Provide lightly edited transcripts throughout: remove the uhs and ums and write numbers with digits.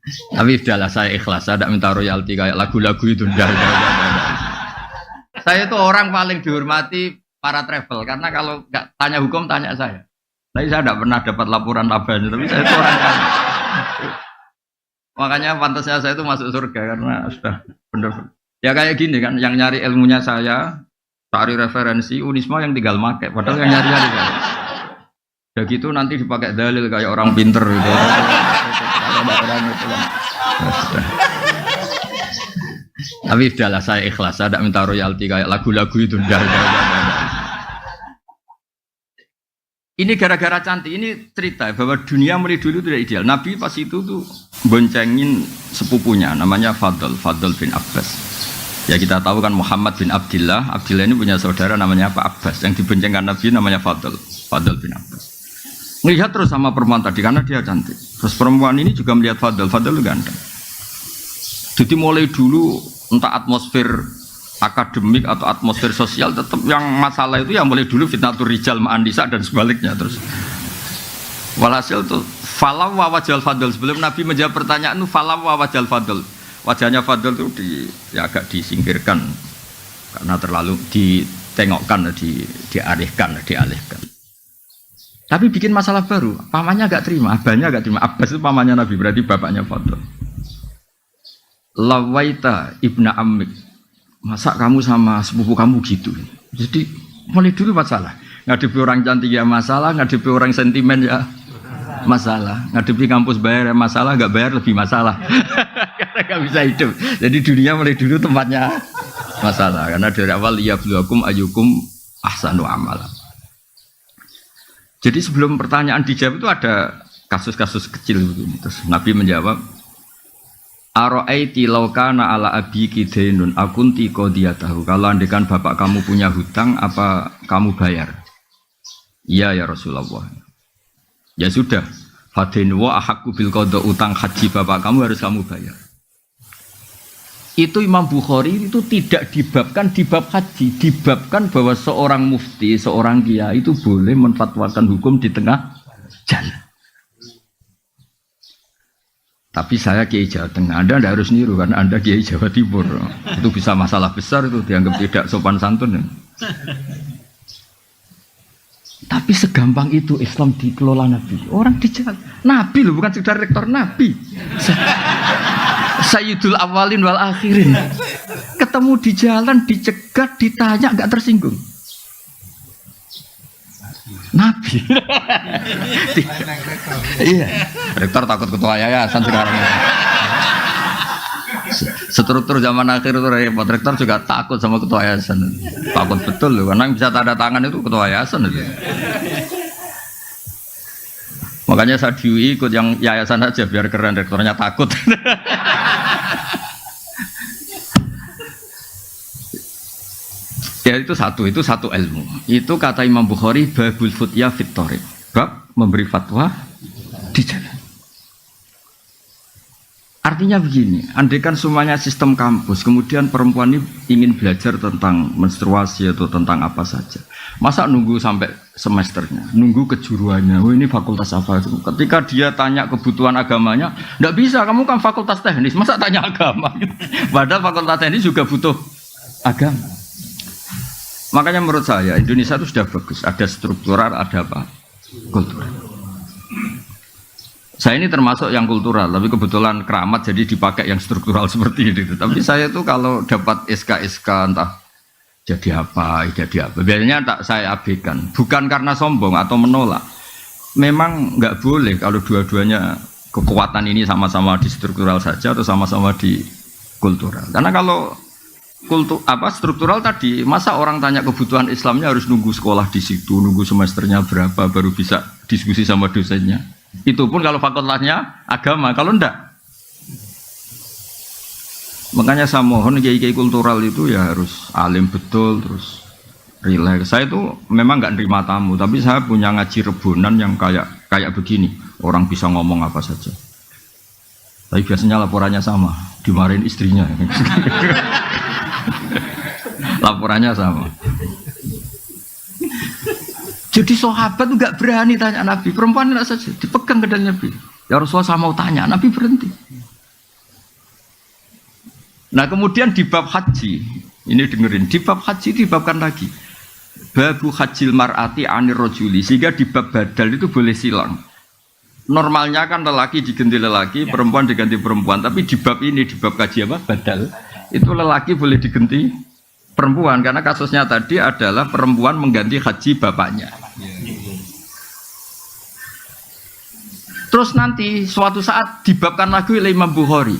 Tapi udahlah saya ikhlas, saya tidak minta royalti kayak lagu-lagu itu. Saya itu orang paling dihormati para travel karena kalau nggak tanya hukum tanya saya. Tapi saya tidak pernah dapat laporan labanya, tapi saya itu orang kaya. Makanya pantasnya saya itu masuk surga karena sudah benar. Ya kayak gini kan, yang nyari ilmunya saya, cari referensi Unisma yang tinggal make, padahal yang nyari-nyari kan. Ya gitu nanti dipakai dalil kayak orang pinter gitu. Tapi udahlah saya ikhlas, saya tidak minta royalti kayak lagu-lagu itu. Ini gara-gara cantik, ini cerita bahwa dunia mulai dulu tidak ideal. Nabi pas itu tuh boncengin sepupunya, namanya Fadl bin Abbas. Ya kita tahu kan Muhammad bin Abdillah ini punya saudara namanya apa? Abbas. Yang diboncengkan Nabi namanya Fadl bin Abbas. Melihat terus sama perempuan tadi karena dia cantik. Terus perempuan ini juga melihat Fadl itu ganteng. Jadi mulai dulu entah atmosfer akademik atau atmosfer sosial tetap yang masalah itu yang mulai dulu fitnatur rijal ma'an nisa dan sebaliknya terus. Walhasil tuh falam wa wajal Fadl sebelum Nabi menjawab pertanyaan itu falam wa wajal Fadl. Wajahnya Fadl itu ya agak disingkirkan karena terlalu ditengokkan, dialihkan. Tapi bikin masalah baru, pamannya agak terima, abahnya agak terima. Abbas itu pamannya Nabi, berarti bapaknya Fadl. Lawaita ibna ammik, masa kamu sama sepupu kamu gitu? Jadi mulai dulu masalah. Ngadepi orang cantik ya masalah, ngadepi orang sentimen ya masalah. Ngadepi kampus bayar ya masalah, nggak bayar lebih masalah. Karena nggak bisa hidup. Jadi dunia mulai dulu tempatnya masalah. Karena dari awal liyabluwakum ayyukum ahsanu amala. Jadi sebelum pertanyaan dijawab itu ada kasus-kasus kecil begini. Terus Nabi menjawab, Aro'aiti laukana ala abiki dainun akunti qadiyatahu. Kalau andekan bapak kamu punya hutang, apa kamu bayar? Iya ya Rasulullah. Ya sudah. Fadainu wa ahakku bil qada, utang haji bapak kamu harus kamu bayar. Itu Imam Bukhari itu tidak dibabkan di bab haji, dibabkan bahwa seorang mufti, seorang kiai itu boleh menfatwakan hukum di tengah jalan. Tapi saya kiai Jawa Tengah, Anda tidak harus niru karena Anda kiai Jawa Timur. Itu bisa masalah besar, itu dianggap tidak sopan santun. Tapi segampang itu Islam dikelola Nabi. Orang di jalan, Nabi loh, bukan sekedar rektor, Nabi. Sayyidul awalin wal akhirin. Ketemu di jalan, dicegat, ditanya, nggak tersinggung. Nabi. Iya. Rektor takut ketua yayasan sekarang. Struktur zaman akhir itu repot. Rektor juga takut sama ketua yayasan. Takut betul loh, karena bisa tanda tangan itu ketua yayasan itu. Makanya saya di UI ikut yang yayasan aja biar keren, rektornya takut. Ya itu satu ilmu. Itu kata Imam Bukhari babul futya fit thoriq. Bab memberi fatwa di jalan. Artinya begini, andaikan semuanya sistem kampus, kemudian perempuan ini ingin belajar tentang menstruasi atau tentang apa saja. Masa nunggu sampai semesternya, nunggu kejuruannya, oh ini fakultas apa itu. Ketika dia tanya kebutuhan agamanya, enggak bisa, kamu kan fakultas teknis, masa tanya agama? Padahal fakultas teknis juga butuh agama. Makanya menurut saya, Indonesia itu sudah bagus, ada struktural, ada apa? Kultural. Saya ini termasuk yang kultural, tapi kebetulan keramat jadi dipakai yang struktural seperti itu. Tapi saya tuh kalau dapat SK entah jadi apa, biasanya tak saya abaikan. Bukan karena sombong atau menolak. Memang nggak boleh kalau dua-duanya kekuatan ini sama-sama di struktural saja atau sama-sama di kultural. Karena kalau struktural tadi, masa orang tanya kebutuhan Islamnya harus nunggu sekolah di situ, nunggu semesternya berapa baru bisa diskusi sama dosennya. Itu pun kalau fakultasnya agama, kalau enggak. Makanya saya mohon kiai-kiai kultural itu ya harus alim betul, terus rileks. Saya itu memang enggak nerima tamu, tapi saya punya ngaji rebonan yang kayak begini. Orang bisa ngomong apa saja. Tapi biasanya laporannya sama, dimarahin istrinya. Laporannya sama. Jadi sahabat itu gak berani tanya Nabi, perempuan enggak saja, dipegang ke Nabi. Ya Rasulullah saya mau tanya, Nabi berhenti. Nah kemudian di bab haji, ini dengerin, di bab haji dibabkan lagi babu hajil mar'ati anir rojuli, sehingga di bab badal itu boleh silang. Normalnya kan lelaki diganti lelaki, perempuan diganti perempuan, tapi di bab ini, di bab kaji apa? Badal, itu lelaki boleh diganti perempuan, karena kasusnya tadi adalah perempuan mengganti haji bapaknya. Terus nanti suatu saat dibabkan lagi oleh Imam Bukhari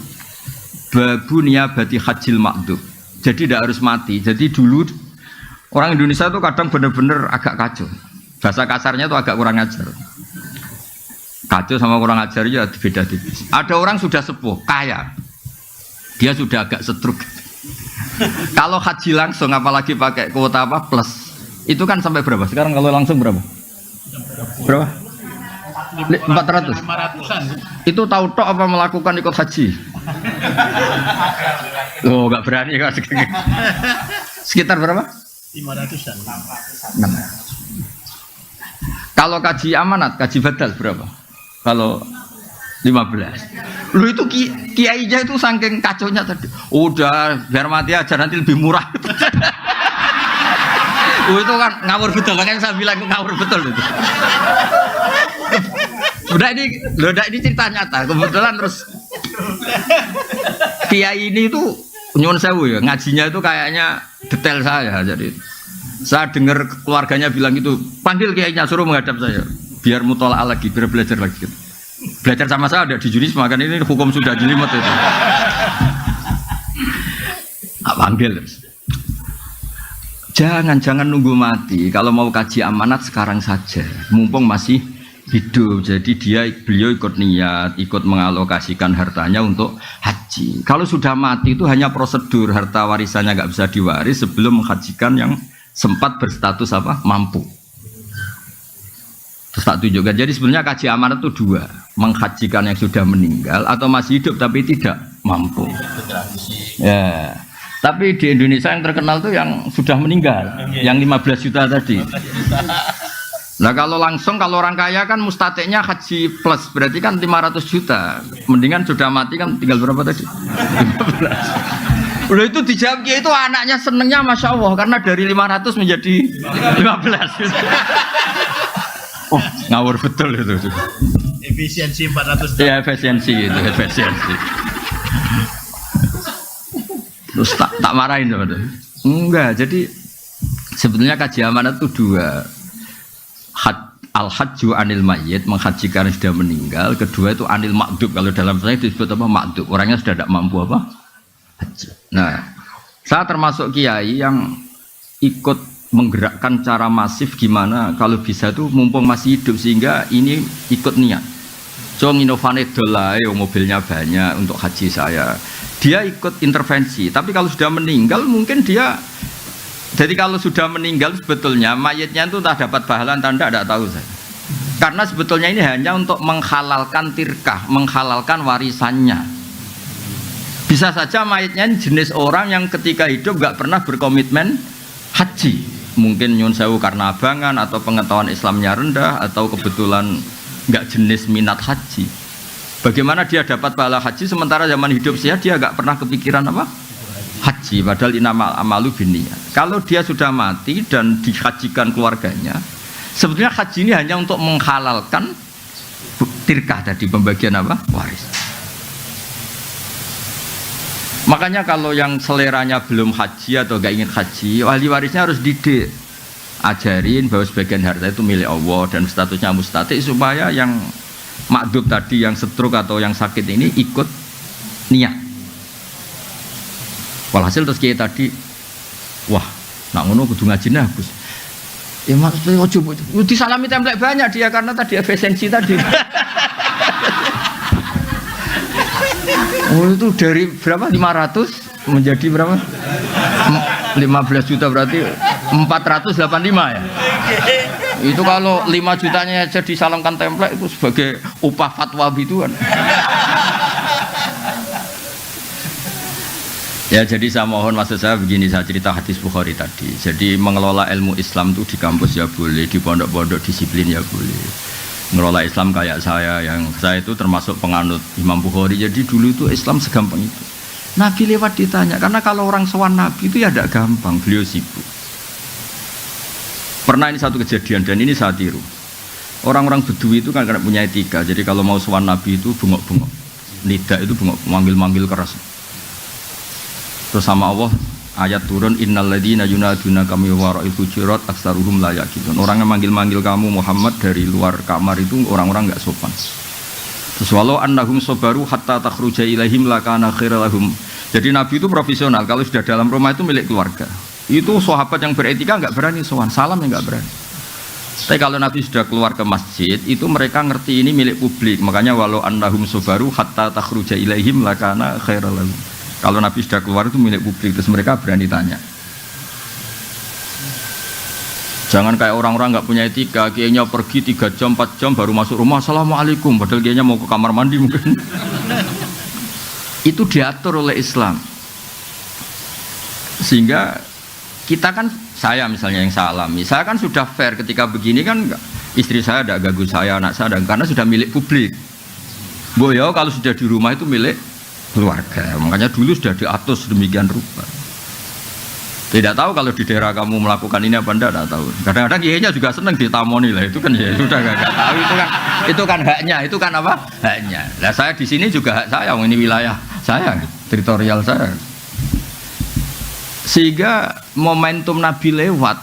babu niyabati hajil ma'dub. Jadi tidak harus mati. Jadi dulu orang Indonesia itu kadang benar-benar agak kacau. Bahasa kasarnya itu agak kurang ajar. Kacau sama kurang ajar ya beda tipis. Ada orang sudah sepuh, kaya. Dia sudah agak setruk. Kalau haji langsung apalagi pakai kuota apa plus. Itu kan sampai berapa? Sekarang kalau langsung berapa? Berapa? 400. 500-an. Itu tahu tok apa melakukan ikut haji? Oh, enggak berani kan. Sekitar berapa? 500-an. 6. Kalau kaji amanat, kaji badal berapa? Kalau 15. Lu itu kiainya itu saking kacaunya tadi. Udah biar mati aja nanti lebih murah. Itu kan ngawur betul, makanya saya bilang ngawur betul itu. Udah ini cerita nyata. Kebetulan terus kiai ini itu nyuwun sewu ya, ngajinya itu kayaknya detail saya. Jadi saya dengar keluarganya bilang itu, panggil kiainya suruh menghadap saya, biar mutola'ah lagi, biar belajar lagi. Belajar sama saya ada di juris, makanya ini hukum sudah jelimet itu. Panggil. Jangan nunggu mati. Kalau mau kaji amanat sekarang saja, mumpung masih hidup. Jadi beliau ikut niat, ikut mengalokasikan hartanya untuk haji. Kalau sudah mati itu hanya prosedur, harta warisannya nggak bisa diwaris sebelum menghajikan yang sempat berstatus apa mampu. Terus tak tunjukkan. Jadi sebenarnya kaji amanat itu dua, menghajikan yang sudah meninggal atau masih hidup tapi tidak mampu. Ya. Tapi di Indonesia yang terkenal tuh yang sudah meninggal, yang 15 juta tadi. Nah kalau langsung, kalau orang kaya kan mustatiknya haji plus, berarti kan 500 juta. Mendingan sudah mati kan tinggal berapa tadi? 15. Udah itu dijawab itu anaknya senengnya Masya Allah, karena dari 500 menjadi 15. Oh ngawur betul itu. Efisiensi 400. Ya efisiensi itu, efisiensi. Terus tak marahin sama tuh. Enggak, jadi sebetulnya kaji amanat itu dua. Al-hajju anil mayyit, menghajikan yang sudah meninggal. Kedua itu anil ma'dub, kalau dalam saya disebut apa ma'dub, orangnya sudah tidak mampu apa haji. Nah, saya termasuk kiai yang ikut menggerakkan cara masif gimana kalau bisa tuh mumpung masih hidup, sehingga ini ikut niat. So nginovane dolai, mobilnya banyak untuk haji saya. Dia ikut intervensi, tapi kalau sudah meninggal mungkin dia. Jadi kalau sudah meninggal sebetulnya mayatnya itu entah dapat pahala entah tidak tahu saya. Karena sebetulnya ini hanya untuk menghalalkan tirkah, menghalalkan warisannya. Bisa saja mayatnya jenis orang yang ketika hidup nggak pernah berkomitmen haji. Mungkin nyun sewu karena abangan atau pengetahuan Islamnya rendah atau kebetulan nggak jenis minat haji. Bagaimana dia dapat pahala haji sementara zaman hidup saya dia nggak pernah kepikiran apa? Haji, padahal inamal amalu binniyat. Kalau dia sudah mati dan dihajikan keluarganya, sebetulnya haji ini hanya untuk menghalalkan tirkah tadi, pembagian apa? Waris. Makanya kalau yang seleranya belum haji atau gak ingin haji, ahli warisnya harus didik, ajarin bahwa sebagian harta itu milik Allah dan statusnya mustatik, supaya yang makdub tadi, yang stroke atau yang sakit ini ikut niat. Walhasil terus kiai tadi, wah, nak ngono kudu ngaji Gus. Ya maksudnya coba disalami template banyak dia karena tadi efisiensi tadi. Oh itu dari berapa? 500 menjadi berapa? 15 juta berarti 485 ya. Itu kalau 5 jutanya aja disalamkan template itu sebagai upah fatwa gitu kan. Ya jadi saya mohon, maksud saya begini, saya cerita hadis Bukhari tadi. Jadi mengelola ilmu Islam itu di kampus ya boleh, di pondok-pondok disiplin ya boleh. Mengelola Islam kayak saya, yang saya itu termasuk penganut Imam Bukhari. Jadi dulu itu Islam segampang itu. Nabi lewat ditanya, karena kalau orang sowan Nabi itu ya tidak gampang, beliau sibuk. Pernah ini satu kejadian dan ini saya tiru. Orang-orang Bedui itu kan punya etika, jadi kalau mau sowan Nabi itu bengok-bengok, lidah itu bengok, manggil-manggil keras. Terus sama Allah ayat turun, innal ladzina yunaduna kami wara'il hujurat aksaruhum la yaqilun. Orang yang manggil-manggil kamu Muhammad dari luar kamar itu orang-orang enggak sopan. Terus walau annahum sabaru hatta takhruja ilaihim lakana khairal lahum. Jadi Nabi itu profesional, kalau sudah dalam rumah itu milik keluarga. Itu sahabat yang beretika enggak berani sowan, salam yang enggak berani. Tapi kalau Nabi sudah keluar ke masjid, itu mereka ngerti ini milik publik. Makanya walau annahum sabaru hatta takhruja ilaihim lakana khairal lahum. Kalau Nabi sudah keluar itu milik publik, terus mereka berani tanya. Jangan kayak orang-orang nggak punya etika, kiainya pergi 3 jam, 4 jam baru masuk rumah, assalamualaikum, padahal kiainya mau ke kamar mandi mungkin. Itu diatur oleh Islam. Sehingga kita kan, saya misalnya yang saya alami, saya kan sudah fair ketika begini kan, istri saya tidak ganggu saya, anak saya, karena sudah milik publik. Boyo kalau sudah di rumah itu milik keluarga, makanya dulu sudah diatur sedemikian rupa. Tidak tahu kalau di daerah kamu melakukan ini apa enggak, tidak tahu. Kadang-kadang kiainya juga senang ditamoni lah, itu kan ya sudah nggak tahu, itu kan haknya, itu kan apa haknya. Nah saya di sini juga hak saya, ini wilayah saya, teritorial saya. Sehingga momentum Nabi lewat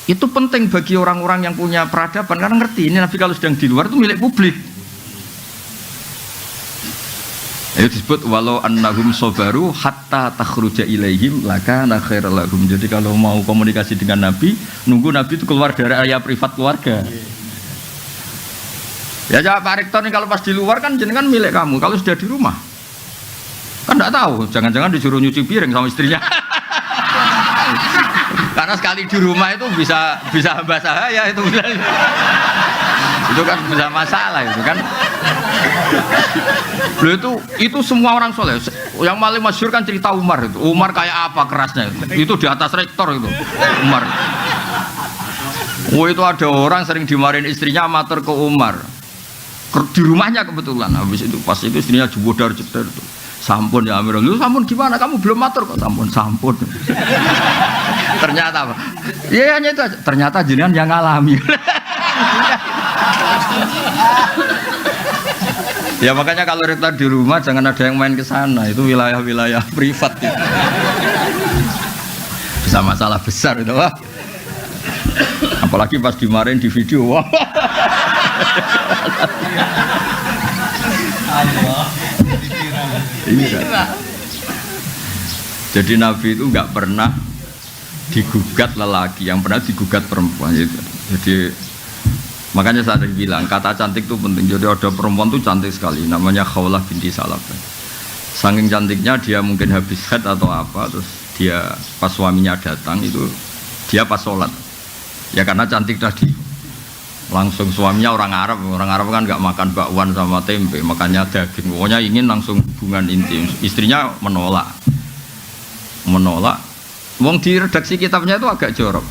itu penting bagi orang-orang yang punya peradaban, karena ngerti ini Nabi kalau sedang di luar itu milik publik. Itu disebut walau annahum sabaru hatta takhruja ilaihim lakana khairal lahum. Jadi kalau mau komunikasi dengan Nabi, nunggu Nabi itu keluar dari area privat keluarga. Ya Pak Rektor ini kalau pas di luar kan jenengan milik kamu, kalau sudah di rumah kan tidak tahu, jangan-jangan disuruh nyuci piring sama istrinya. Karena sekali di rumah itu bisa hamba sahaya itu kan bisa masalah itu kan. Loh itu semua orang soleh. Yang paling masyhur kan cerita Umar itu. Umar kayak apa kerasnya itu di atas rektor itu Umar. Oh itu ada orang sering dimarahin istrinya matur ke Umar di rumahnya kebetulan. Habis itu pas itu istrinya jebodar jedar itu. Sampun ya Amirul. Lu sampun gimana? Kamu belum matur kok. Sampun. Ternyata apa? Iya hanya itu aja. Ternyata jenengan yang ngalami. Ya makanya kalau rektor di rumah jangan ada yang main ke sana, itu wilayah-wilayah privat itu. Bisa masalah besar itu, wah. Apalagi pas dimarahin di video, wah. Iya. Jadi Nabi itu nggak pernah digugat lelaki, yang pernah digugat perempuan itu. Jadi makanya saya bilang kata cantik itu penting. Jadi ada perempuan tuh cantik sekali, namanya Khawlah binti Salabah. Saking cantiknya dia mungkin habis haid atau apa, terus dia pas suaminya datang itu dia pas sholat. Ya karena cantik tadi. Langsung suaminya orang Arab kan nggak makan bakwan sama tempe, makanya daging. Pokoknya ingin langsung hubungan intim. Istrinya menolak. Wong di redaksi kitabnya itu agak jorok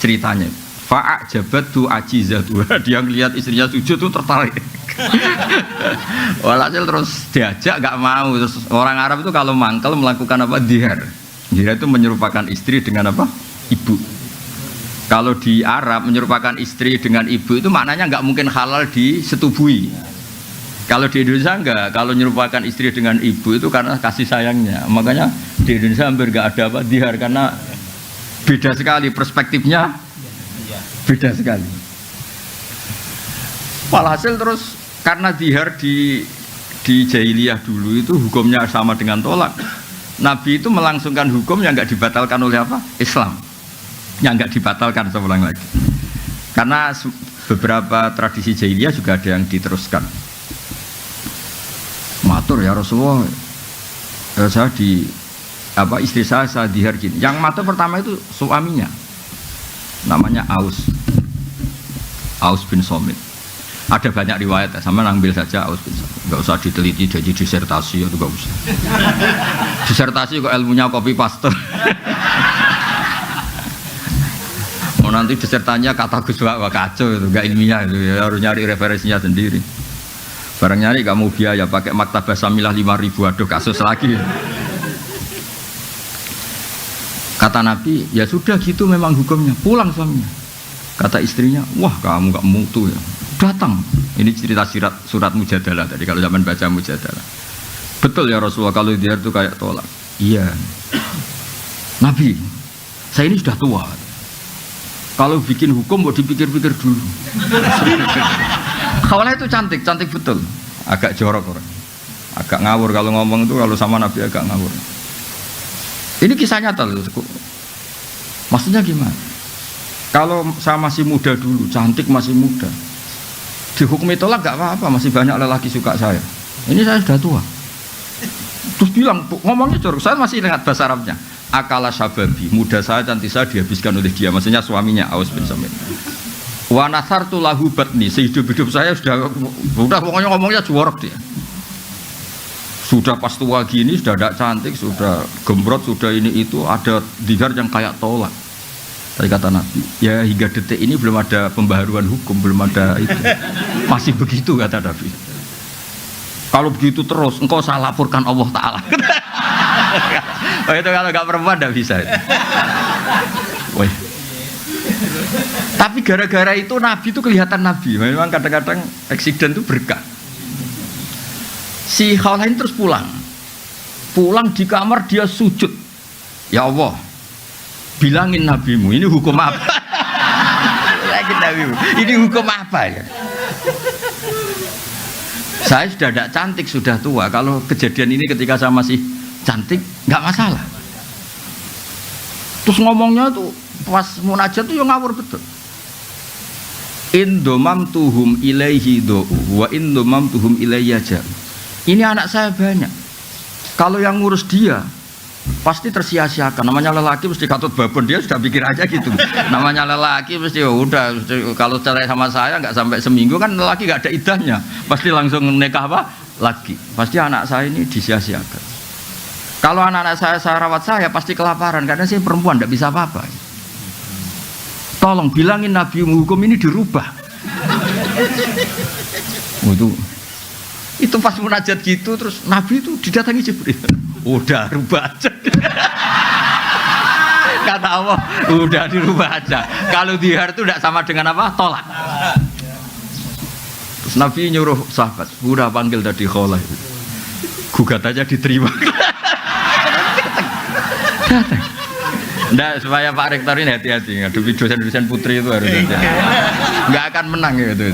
ceritanya. Fa'ajabatu ajizatu. Dia ngelihat istrinya sujud tuh tertarik. Walhasil terus diajak nggak mau. Terus orang Arab itu kalau mangkel melakukan apa? Dihar. Dihar itu menyerupakan istri dengan apa? Ibu. Kalau di Arab menyerupakan istri dengan ibu itu maknanya nggak mungkin halal disetubui. Kalau di Indonesia enggak. Kalau menyerupakan istri dengan ibu itu karena kasih sayangnya. Makanya di Indonesia hampir nggak ada apa? Dihar, karena beda sekali perspektifnya. Beda sekali. Walhasil terus karena dihar di jahiliyah dulu itu hukumnya sama dengan tolak. Nabi itu melangsungkan hukum yang nggak dibatalkan oleh apa? Islam. Yang nggak dibatalkan, saya ulang lagi. Karena beberapa tradisi jahiliyah juga ada yang diteruskan. Matur ya Rasulullah, saya istri saya dihar gini. Yang matur pertama itu suaminya. Namanya Aus bin Somit. Ada banyak riwayat, sama ambil saja Aus bin Somit. Enggak usah diteliti jadi disertasi itu enggak usah. Disertasi kok ilmunya copy paste. Mau nanti disertanya kata Gus Wak kacau itu, enggak ilmiah itu ya, harus nyari referensinya sendiri. Barang nyari kamu biaya pakai maktabah samilah 5.000, aduh kasus lagi. Kata Nabi, ya sudah gitu memang hukumnya. Pulang suaminya. Kata istrinya, wah kamu gak mutu ya. Datang. Ini cerita surat Mujadalah tadi kalau zaman baca Mujadalah. Betul ya Rasulullah kalau dia itu kayak tolak. Iya. Nabi, saya ini sudah tua. Kalau bikin hukum mau dipikir-pikir dulu. Khawlah itu cantik, cantik betul. Agak jorok orang. Agak ngawur kalau ngomong itu, kalau sama Nabi agak ngawur. Ini kisah nyata loh. Maksudnya gimana? Kalau saya masih muda dulu, cantik masih muda, dihukumi tolak gak apa-apa, masih banyak lelaki suka saya. Ini saya sudah tua. Terus bilang, ngomongnya jorok, saya masih ingat bahasa Arabnya. Akala syababi, muda saya, cantik saya dihabiskan oleh dia, maksudnya suaminya Aus bin Samit. Wa nasartu lahu batni, sehidup-hidup saya sudah pokoknya ngomongnya jorok dia. Sudah pas tua gini, sudah tidak cantik, sudah gembrot, sudah ini itu, ada dihar yang kayak tolak. Tadi kata Nabi, ya hingga detik ini belum ada pembaharuan hukum, belum ada itu. Masih begitu kata Nabi. Kalau begitu terus, engkau saya laporkan Allah Ta'ala. Oh, itu kalau nggak perempuan tidak bisa. Wih. Tapi gara-gara itu Nabi itu kelihatan Nabi. Memang kadang-kadang eksiden itu berkah. Si Khawlah ini terus pulang di kamar dia sujud, ya Allah bilangin nabimu ini hukum apa. Bilangin nabimu ini hukum apa ya. Saya sudah tidak cantik, sudah tua. Kalau kejadian ini ketika saya masih cantik nggak masalah. Terus ngomongnya tuh pas munajat tuh yang ngawur betul. Indomam tuhum ilaihi do'u wa indomam tuhum ilayya jam. Ini anak saya banyak. Kalau yang ngurus dia pasti tersia-siakan. Namanya lelaki mesti katut babon, dia sudah pikir aja gitu. Namanya lelaki mesti udah kalau cerai sama saya nggak sampai seminggu kan lelaki nggak ada idahnya. Pasti langsung nikah apa? Lagi. Pasti anak saya ini disia-siakan. Kalau anak-anak saya rawat saya pasti kelaparan karena saya perempuan nggak bisa apa-apa. Tolong bilangin Nabi hukum ini dirubah. Itu pas munajat gitu terus Nabi itu didatangi Jibril. Udah rubah aja. Kata Allah, udah dirubah aja. Kalau dihar itu tidak sama dengan apa? Tolak. Terus Nabi nyuruh sahabat, udah panggil tadi Khawlah. Gugat aja diterima. Datang. Nah, supaya Pak Rektor ini hati-hati. Ngadepi dosen-dosen putri itu harus hati-hati. Nggak akan menang gitu.